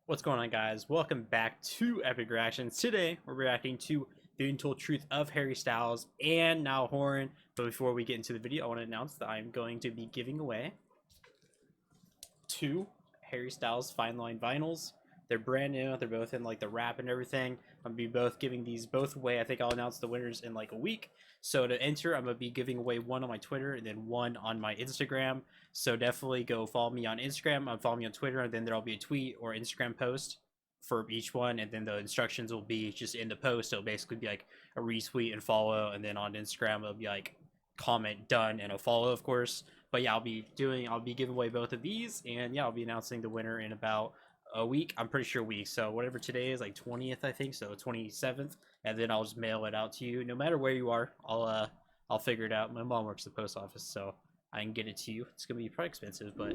What's going on, guys? Welcome back to Epic Reactions. Today we're reacting to the Untold Truth of Harry Styles and Niall Horan. But before we get into the video, I want to announce that I'm going to be giving away two Harry Styles Fine Line vinyls. They're brand new. They're both in like the wrap and everything. I'm gonna be giving these both away. I think I'll announce the winners in like a week. So to enter, I'm gonna be giving away one on my Twitter and then one on my Instagram. So definitely go follow me on Instagram, follow me on Twitter, and then there'll be a tweet or Instagram post for each one, and then the instructions will be just in the post. It'll basically be like a retweet and follow, and then on Instagram it'll be like comment done and a follow, of course. But yeah, I'll be giving away both of these, and yeah, I'll be announcing the winner in about a week. I'm pretty sure a week. So whatever today is, like 20th, I think. So 27th, and then I'll just mail it out to you. No matter where you are, I'll figure it out. My mom works at the post office, so I can get it to you. It's gonna be probably expensive, but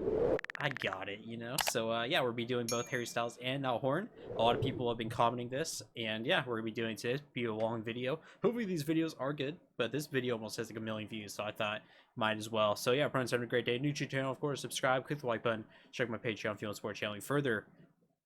I got it, you know. So yeah, we'll be doing both Harry Styles and Niall Horan. A lot of people have been commenting this, and yeah, we're gonna be doing today. Be a long video. Hopefully these videos are good, but this video almost has like 1 million views, so I thought might as well. So yeah, everyone's having a great day. New to the channel, of course, subscribe, click the like button, check my Patreon if you want to support channel further.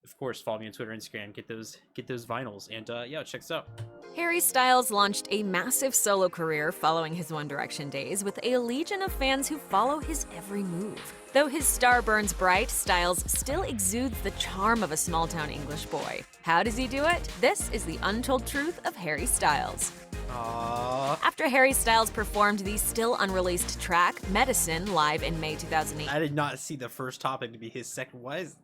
Of course, follow me on Twitter, Instagram, get those vinyls, and yeah, check this out. Harry Styles launched a massive solo career following his One Direction days with a legion of fans who follow his every move. Though his star burns bright, Styles still exudes the charm of a small-town English boy. How does he do it? This is the untold truth of Harry Styles. Aww. After Harry Styles performed the still unreleased track, Medicine, live in May 2018, I did not see the first topic to be his second.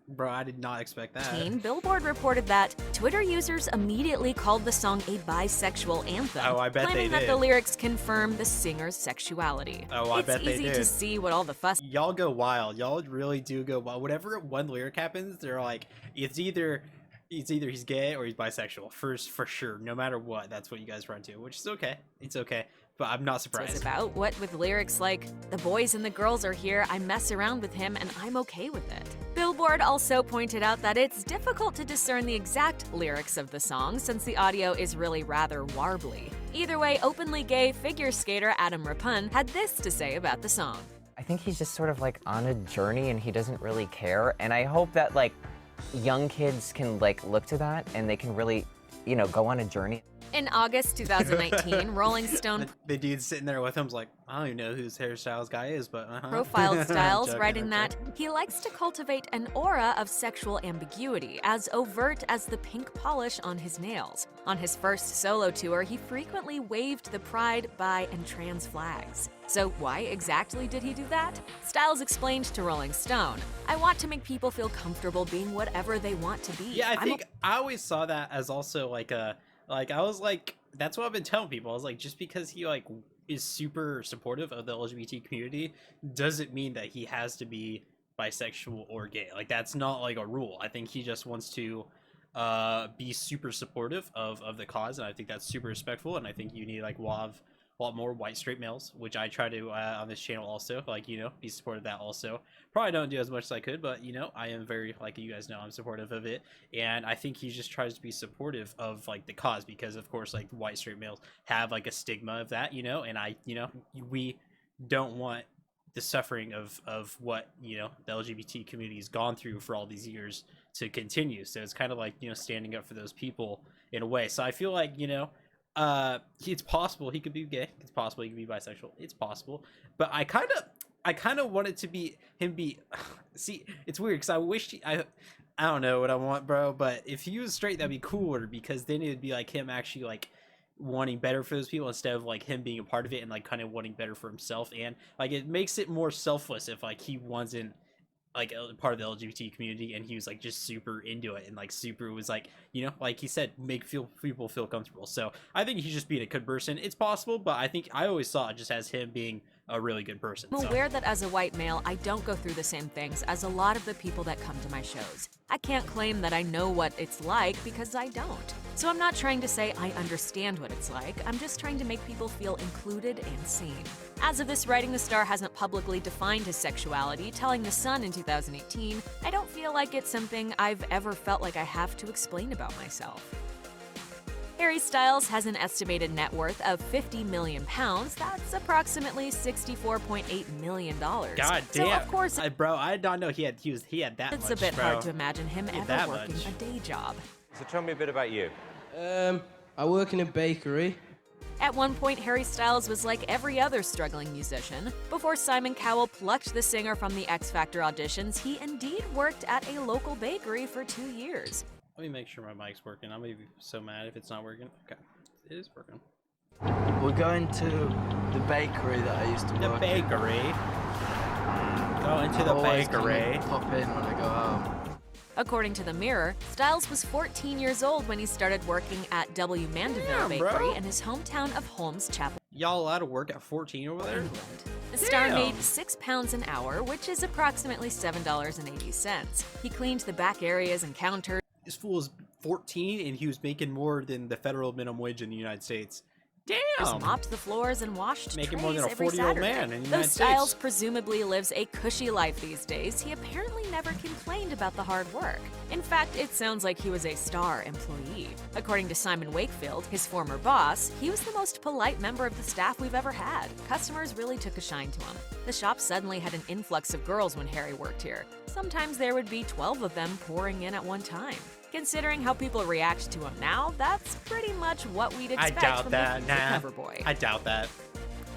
Bro, I did not expect that. Billboard reported that Twitter users immediately called the song a bisexual anthem, Oh, I bet claiming they that did. the lyrics confirm the singer's sexuality. Oh, I bet they It's did. easy to see what all the fuss Y'all go wild. Y'all really do go wild. Whenever one lyric happens, they're like, it's either he's gay or he's bisexual. For sure. No matter what, that's what you guys run to, which is okay. It's okay. But I'm not was surprised. about. What with lyrics like, "The boys and the girls are here, I mess around with him and I'm okay with it." Billboard also pointed out that it's difficult to discern the exact lyrics of the song since the audio is really rather warbly. Either way, openly gay figure skater Adam Rippon had this to say about the song. I think he's just sort of like on a journey and he doesn't really care. And I hope that like young kids can like look to that and they can really, go on a journey. In August 2019, Rolling Stone The dude sitting there with him's like, I don't even know who this hairstyles guy is, but profiled Styles, Joking, writing okay. that he likes to cultivate an aura of sexual ambiguity, as overt as the pink polish on his nails. On his first solo tour, he frequently waved the pride, bi, and trans flags. So why exactly did he do that? Styles explained to Rolling Stone, "I want to make people feel comfortable being whatever they want to be." Yeah, I think I always saw that as also like a, like I was like, that's what I've been telling people. I was like, just because he like is super supportive of the LGBT community doesn't mean that he has to be bisexual or gay. Like that's not like a rule. I think he just wants to be super supportive of the cause, and I think that's super respectful. And I think you need like a lot more white straight males, which I try to on this channel also, like, be supportive of that also. Probably don't do as much as I could, but I am very, like you guys know, I'm supportive of it. And I think he just tries to be supportive of like the cause, because of course like white straight males have like a stigma of that, and we don't want the suffering of what the LGBT community has gone through for all these years to continue. So it's kind of like standing up for those people in a way. So I feel like it's possible he could be gay, it's possible he could be bisexual, it's possible, but I kind of want it to be him see, it's weird because I wish I don't know what I want, bro, but if he was straight that'd be cooler, because then it would be like him actually like wanting better for those people instead of like him being a part of it and like kind of wanting better for himself, and like it makes it more selfless if like he wasn't like a part of the LGBT community and he was like just super into it and like super was like like he said, make people feel comfortable. So I think he's just being a good person. It's possible, but I think I always saw it just as him being a really good person. I'm aware that as a white male, I don't go through the same things as a lot of the people that come to my shows. I can't claim that I know what it's like because I don't. So I'm not trying to say I understand what it's like, I'm just trying to make people feel included and seen. As of this writing, the star hasn't publicly defined his sexuality, telling The Sun in 2018, "I don't feel like it's something I've ever felt like I have to explain about myself." Harry Styles has an estimated net worth of £50 million. That's approximately $64.8 million. God damn. So of course, bro, I did not know he had that it's much, a bit bro. hard to imagine him ever that working much. a day job. So tell me a bit about you. I work in a bakery. At one point, Harry Styles was like every other struggling musician. Before Simon Cowell plucked the singer from the X Factor auditions, he indeed worked at a local bakery for 2 years. Let me make sure my mic's working. I'm gonna be so mad if it's not working. Okay, it is working. We're going to the bakery that I used to The work bakery. Go into the bakery. Pop in when I go home. According to The Mirror, Styles was 14 years old when he started working at W. Mandeville Damn, Bakery bro. in his hometown of Holmes Chapel, Y'all allowed to work at 14 over there? England. The star Damn. made £6 an hour, which is approximately $7.80. He cleaned the back areas and counters. This fool is 14 and he was making more than the federal minimum wage in the United States. Damn! Mopped the floors and washed Making trays more than a every 40-year-old Saturday. man in the Though United Styles States. presumably lives a cushy life these days, he apparently never complained about the hard work. In fact, it sounds like he was a star employee. According to Simon Wakefield, his former boss, he was the most polite member of the staff we've ever had. Customers really took a shine to him. The shop suddenly had an influx of girls when Harry worked here. Sometimes there would be 12 of them pouring in at one time. Considering how people react to him now, that's pretty much what we'd I expect doubt from that. the Nah, cover boy. I doubt that.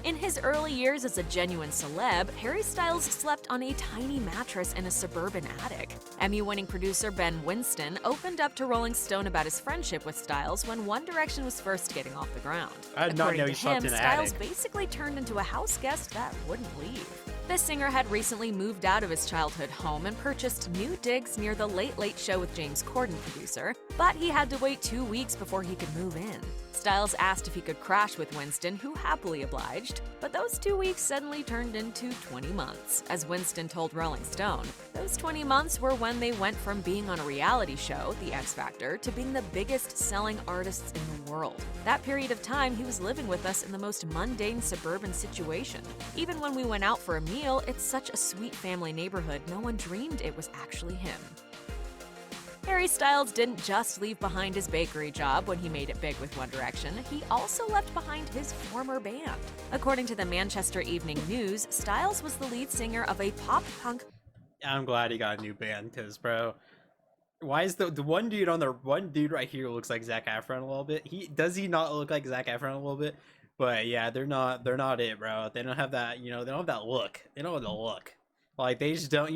In his early years as a genuine celeb, Harry Styles slept on a tiny mattress in a suburban attic. Emmy-winning producer Ben Winston opened up to Rolling Stone about his friendship with Styles when One Direction was first getting off the ground. I did not According know to he slept him, in an Styles attic. basically turned into a house guest that wouldn't leave. The singer had recently moved out of his childhood home and purchased new digs near the Late Late Show with James Corden producer, but he had to wait 2 weeks before he could move in. Styles asked if he could crash with Winston, who happily obliged, but those 2 weeks suddenly turned into 20 months. As Winston told Rolling Stone, those 20 months were when they went from being on a reality show, The X Factor, to being the biggest selling artists in the world. That period of time, he was living with us in the most mundane suburban situation. Even when we went out for a meal, it's such a sweet family neighborhood, no one dreamed it was actually him. Harry Styles didn't just leave behind his bakery job when he made it big with One Direction, he also left behind his former band. According to the Manchester Evening News, Styles was the lead singer of a pop-punk. I'm glad he got a new band, because, bro, why is the one dude right here looks like Zac Efron a little bit? Does he not look like Zac Efron a little bit? But yeah, they're not it, bro. They don't have that, they don't have that look. They don't have the look. Like, they just don't,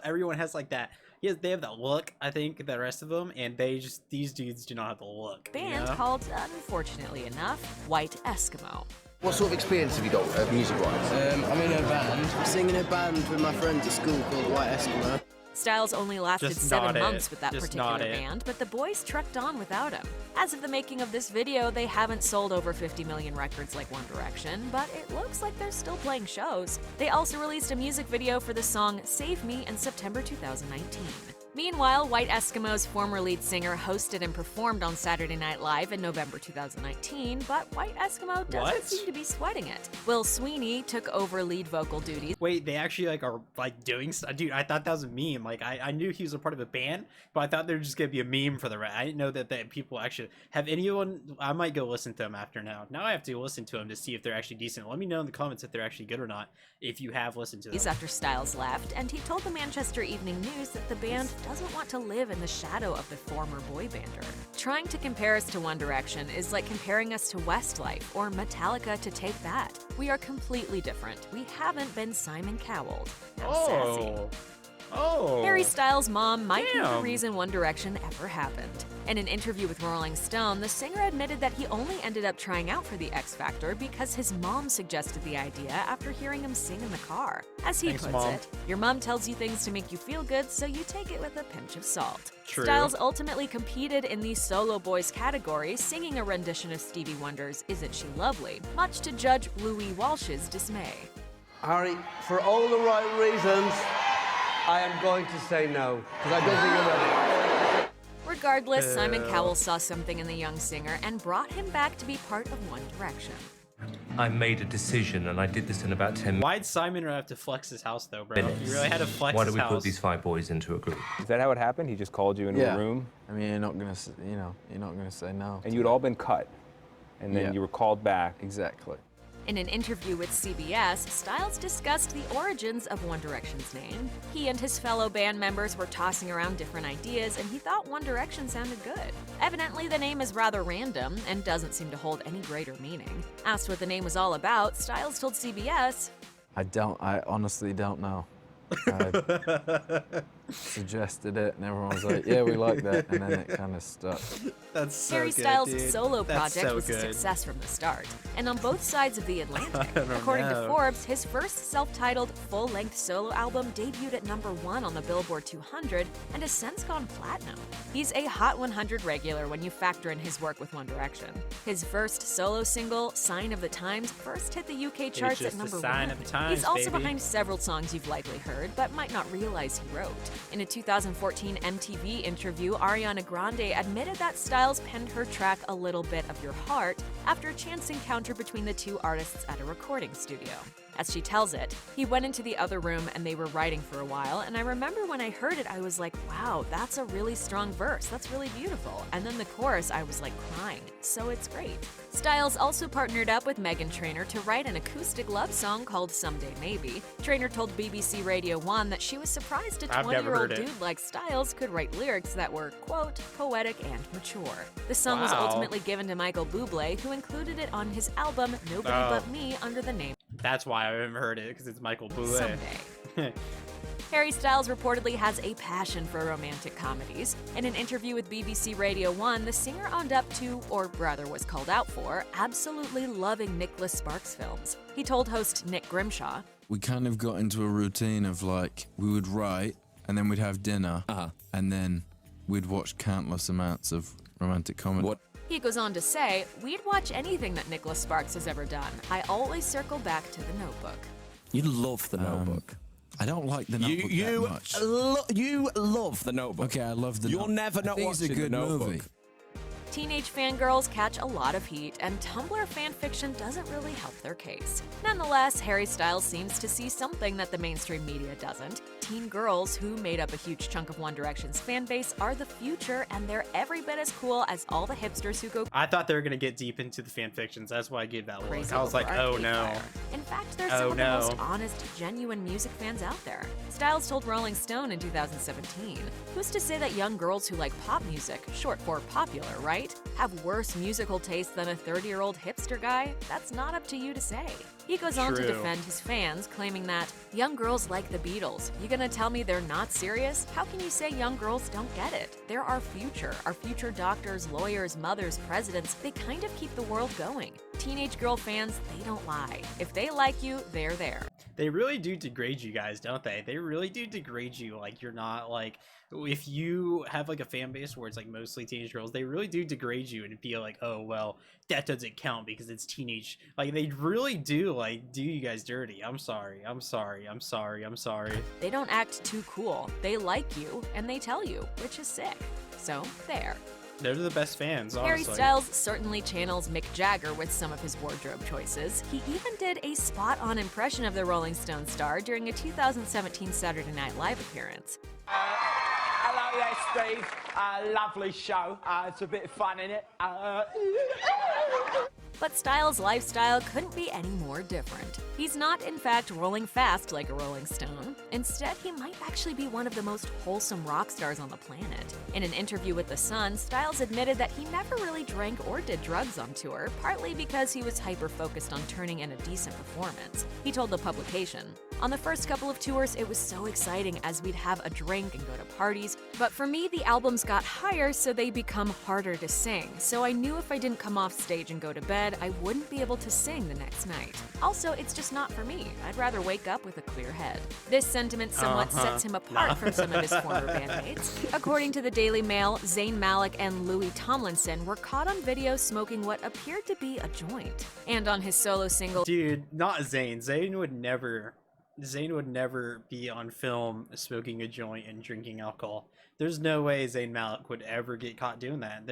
everyone has like that. Yes, they have that look, I think, the rest of them, and these dudes do not have the look. Band called, unfortunately enough, White Eskimo. What sort of experience have you got music-wise? I'm in a band. I'm singing in a band with my friends at school called White Eskimo. Styles only lasted Just 7 not it. months with that Just particular not it. band, but the boys trucked on without him. As of the making of this video, they haven't sold over 50 million records like One Direction, but it looks like they're still playing shows. They also released a music video for the song Save Me in September 2019. Meanwhile, White Eskimo's former lead singer hosted and performed on Saturday Night Live in November 2019, but White Eskimo doesn't What? seem to be sweating it. Will Sweeney took over lead vocal duties. Wait, they actually are doing stuff, dude. I thought that was a meme. I knew he was a part of a band, but I thought they were just gonna be a meme for the rest. I didn't know that people actually have anyone. I might go listen to them after now. Now I have to listen to them to see if they're actually decent. Let me know in the comments if they're actually good or not. If you have listened to them. After Styles left, and he told the Manchester Evening News that the band doesn't want to live in the shadow of the former boy bander. Trying to compare us to One Direction is like comparing us to Westlife or Metallica to Take That. We are completely different. We haven't been Simon Cowell. How sassy. Oh. Harry Styles' mom might be the Damn. reason One Direction ever happened. In an interview with Rolling Stone, the singer admitted that he only ended up trying out for the X Factor because his mom suggested the idea after hearing him sing in the car. As he Thanks, puts Mom. it, your mom tells you things to make you feel good, so you take it with a pinch of salt. True. Styles ultimately competed in the solo boys category, singing a rendition of Stevie Wonder's Isn't She Lovely, much to Judge Louis Walsh's dismay. Harry, for all the right reasons, I am going to say no, because I don't think you're ready. Regardless, Simon Cowell saw something in the young singer and brought him back to be part of One Direction. I made a decision, and I did this in about 10 Why'd Simon have to flex his house though, bro? minutes. You really had to flex Why his do we house. put these 5 boys into a group? Is that how it happened? He just called you into a room, I mean, you're not gonna, you're not gonna say no. and you'd all been cut, and then you were called back. Exactly. In an interview with CBS, Styles discussed the origins of One Direction's name. He and his fellow band members were tossing around different ideas, and he thought One Direction sounded good. Evidently, the name is rather random and doesn't seem to hold any greater meaning. Asked what the name was all about, Styles told CBS, I honestly don't know. I suggested it, and everyone was like, "Yeah, we like that," and then it kind of stuck. That's so Harry good, Styles' dude. solo That's project so was a good. success from the start, and on both sides of the Atlantic. don't According to know. Forbes, his first self-titled full-length solo album debuted at #1 on the Billboard 200 and has since gone platinum. He's a Hot 100 regular when you factor in his work with One Direction. His first solo single, Sign of the Times, first hit the UK charts at just a #1. sign of the times, He's also baby. behind several songs you've likely heard, but might not realize he wrote. In a 2014 MTV interview, Ariana Grande admitted that Styles penned her track A Little Bit of Your Heart after a chance encounter between the two artists at a recording studio. As she tells it, he went into the other room and they were writing for a while, and I remember when I heard it, I was like, wow, that's a really strong verse, that's really beautiful. And then the chorus, I was like crying, so it's great. Styles also partnered up with Meghan Trainor to write an acoustic love song called Someday Maybe. Trainor told BBC Radio 1 that she was surprised a I've never 20-year-old heard it. dude like Styles could write lyrics that were, quote, poetic and mature. The song was Wow. ultimately given to Michael Bublé, who included it on his album Nobody Oh. But Me under the name That's why I haven't heard it, because it's Michael Bublé. Someday. Harry Styles reportedly has a passion for romantic comedies. In an interview with BBC Radio 1, the singer owned up to, or rather was called out for, absolutely loving Nicholas Sparks films. He told host Nick Grimshaw, We kind of got into a routine of like, we would write, and then we'd have dinner, and then we'd watch countless amounts of romantic comedy. What? He goes on to say, we'd watch anything that Nicholas Sparks has ever done. I always circle back to The Notebook. You love The Notebook. I don't like the Notebook that much. You love The Notebook. Okay, I love the You'll never not I think watch it's a good The Notebook. movie. Teenage fangirls catch a lot of heat, and Tumblr fanfiction doesn't really help their case. Nonetheless, Harry Styles seems to see something that the mainstream media doesn't. Teen girls, who made up a huge chunk of One Direction's fan base, are the future, and they're every bit as cool as all the hipsters who go I thought they were gonna get deep into the fan fictions. That's why I gave that look. crazy I was like, over oh Arcade no. Fire. In fact, they're Oh, some of no. the most honest, genuine music fans out there. Styles told Rolling Stone in 2017, "Who's to say that young girls who like pop music, short for popular, right, have worse musical taste than a 30-year-old hipster guy? That's not up to you to say." He goes on to True. defend his fans, claiming that, "Young girls like the Beatles. You gonna tell me they're not serious? How can you say young girls don't get it? They're our future doctors, lawyers, mothers, presidents. They kind of keep the world going. Teenage girl fans, they don't lie. If they like you, they're there." They really do degrade you guys, don't they? They really do degrade you. Like, you're not like, if you have like a fan base where it's like mostly teenage girls, they really do degrade you and feel like, oh well, that doesn't count because it's teenage. Like, they really do like do you guys dirty. I'm sorry. They don't act too cool. They like you, and they tell you, which is sick. So, there. They're the best fans, Harry honestly. Styles certainly channels Mick Jagger with some of his wardrobe choices. He even did a spot-on impression of the Rolling Stones star during a 2017 Saturday Night Live appearance. Hello there, Steve. Lovely show. It's a bit of fun in it. But Styles' lifestyle couldn't be any more different. He's not, in fact, rolling fast like a Rolling Stone. Instead, he might actually be one of the most wholesome rock stars on the planet. In an interview with The Sun, Styles admitted that he never really drank or did drugs on tour, partly because he was hyper-focused on turning in a decent performance. He told the publication, "On the first couple of tours, it was so exciting as we'd have a drink and go to parties, but for me, the albums got higher, so they become harder to sing. So I knew if I didn't come off stage and go to bed, I wouldn't be able to sing the next night. Also, it's just not for me. I'd rather wake up with a clear head." This sentiment somewhat sets him apart from some of his former bandmates. According to the Daily Mail, Zayn Malik and Louis Tomlinson were caught on video smoking what appeared to be a joint. And on his solo single, Dude, not Zayn. Zayn would never be on film smoking a joint and drinking alcohol. There's no way Zayn Malik would ever get caught doing that.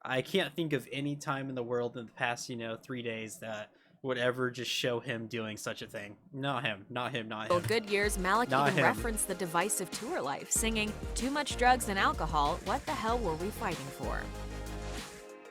I can't think of any time in the world in the past, 3 days that would ever just show him doing such a thing. Not him, not him, not him. Good years, Malik Not even him. referenced the divisive tour life, singing, "Too much drugs and alcohol, what the hell were we fighting for?"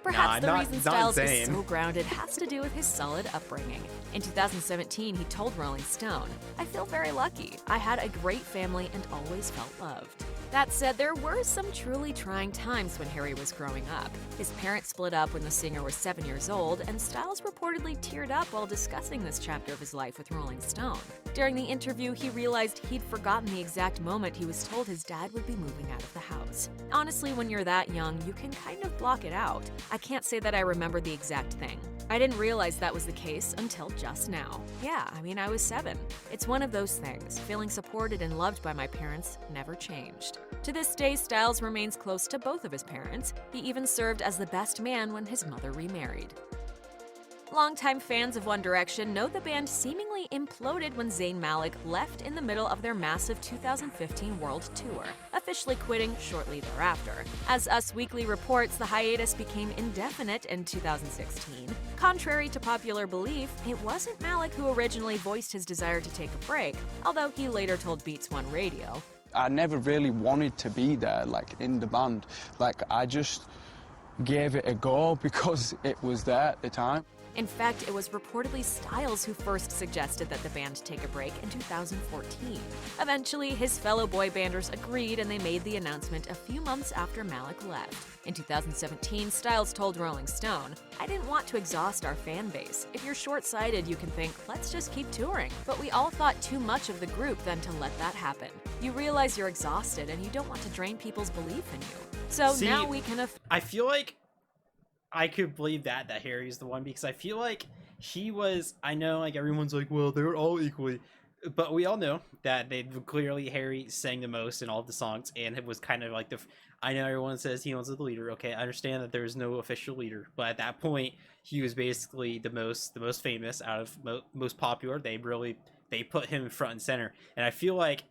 Perhaps the reason Styles is so grounded has to do with his solid upbringing. In 2017, he told Rolling Stone, "I feel very lucky. I had a great family and always felt loved." That said, there were some truly trying times when Harry was growing up. His parents split up when the singer was 7 years old, and Styles reportedly teared up while discussing this chapter of his life with Rolling Stone. During the interview, he realized he'd forgotten the exact moment he was told his dad would be moving out of the house. Honestly, when you're that young, you can kind of block it out. I can't say that I remember the exact thing. I didn't realize that was the case until just now. Yeah, I mean, I was 7. It's one of those things. Feeling supported and loved by my parents never changed. To this day, Styles remains close to both of his parents. He even served as the best man when his mother remarried. Longtime fans of One Direction know the band seemingly imploded when Zayn Malik left in the middle of their massive 2015 world tour, officially quitting shortly thereafter. As Us Weekly reports, the hiatus became indefinite in 2016. Contrary to popular belief, it wasn't Malik who originally voiced his desire to take a break, although he later told Beats One Radio, "I never really wanted to be there, like, in the band. Like, I just gave it a go because it was there at the time." In fact, it was reportedly Styles who first suggested that the band take a break in 2014. Eventually, his fellow boy banders agreed and they made the announcement a few months after Malik left. In 2017, Styles told Rolling Stone, "I didn't want to exhaust our fan base. If you're short-sighted, you can think, let's just keep touring. But we all thought too much of the group than to let that happen. You realize you're exhausted and you don't want to drain people's belief in you. So See, now we can..." I feel like I could believe that Harry's the one, because I feel like he was, I know like everyone's like, well, they were all equally, but we all know that they clearly, Harry sang the most in all of the songs, and it was kind of like I know everyone says he was the leader. Okay, I understand that there's no official leader, but at that point he was basically the most famous out of most popular. They put him front and center, and I feel like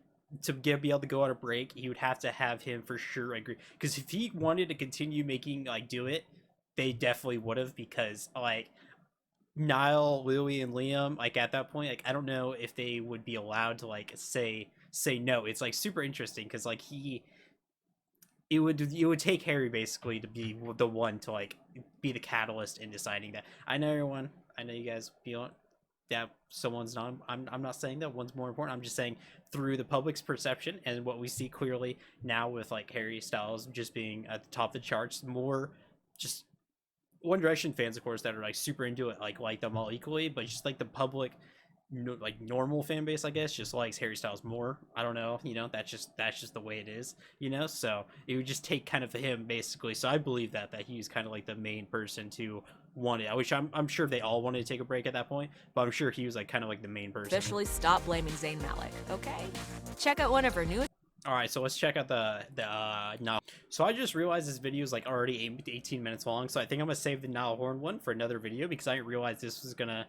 to be able to go on a break, he would have to have him for sure agree, because if he wanted to continue making do it, they definitely would have, because like Niall, Louis, and Liam, like at that point, like I don't know if they would be allowed to like say no. It's like super interesting, because like it would take Harry basically to be the one to like be the catalyst in deciding that. I know everyone, I know you guys feel that someone's not, I'm not saying that one's more important. I'm just saying through the public's perception and what we see clearly now with like Harry Styles just being at the top of the charts, more just One Direction fans, of course, that are like super into it, like them all equally, but just like the public, like normal fan base, I guess, just likes Harry Styles more. I don't know, that's just the way it is, So it would just take kind of him basically. So I believe that he's kind of like the main person to want it. Which I'm sure they all wanted to take a break at that point, but I'm sure he was like kind of like the main person. Officially stop blaming Zayn Malik, okay? Check out one of her newest. All right, so let's check out the Niall. So I just realized this video is like already 18 minutes long, so I think I'm gonna save the Niall Horan one for another video, because I didn't realize this was gonna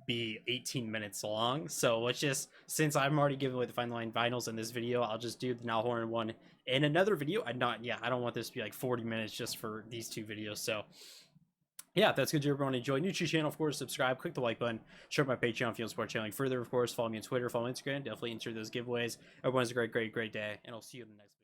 be 18 minutes long. So let's just, since I'm already giving away the Final Line vinyls in this video, I'll just do the Niall Horan one in another video. I don't want this to be like 40 minutes just for these two videos. So yeah, if that's good to everyone. Enjoy. New to the channel, of course, subscribe, click the like button, share my Patreon if you want to support channeling further. Of course, follow me on Twitter, follow me on Instagram, definitely enter those giveaways. Everyone's a great day, and I'll see you in the next video.